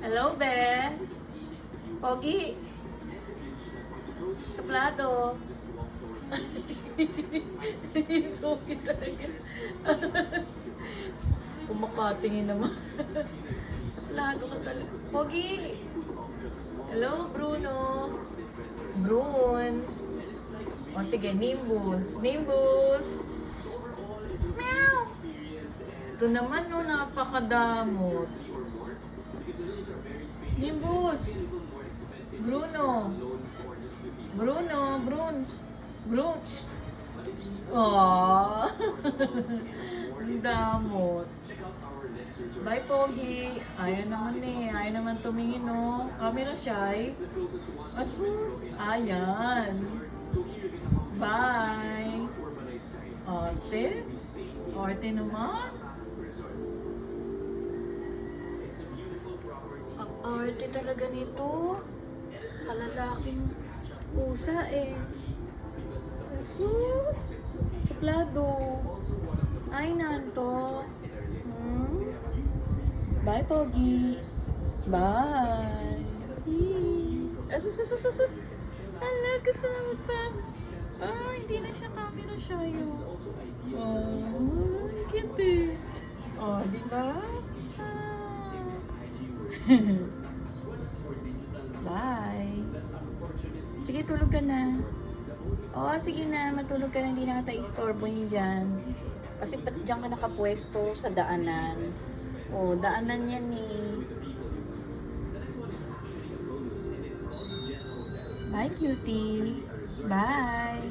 Hello, Be. Pogi. Sa plato. Suki talaga. Kumakatingin naman. Sa plato ka talaga. Pogi. Hello, Bruno. Bruns. O sige, Nimbus. Nimbus. Meow. Ito naman, no, napakadamot. Nimbus. Bruno. Bruno. Bruns. Bruns. Aww. Ang damot. Bye, Pogi. Ayaw naman eh. Ayaw naman tumingin, no. Camera shy. Asus. Ayan. Bye. Arte. Arte naman. Ang arte talaga nito. Kalalaking pusa eh. Asus. Suplado. Ay, nanto. Bye, Pogi. Bye. Asus. Hala, kasama pa. Hindi na siya camera shy. Ang cute eh. Di ba? Bye. Sige, tulog ka na. Sige na. Matulog ka na. Hindi na kita istorbohin dyan. Kasi pat dyan ka nakapwesto sa daanan. Daanan yan eh. Bye, cutie. Bye.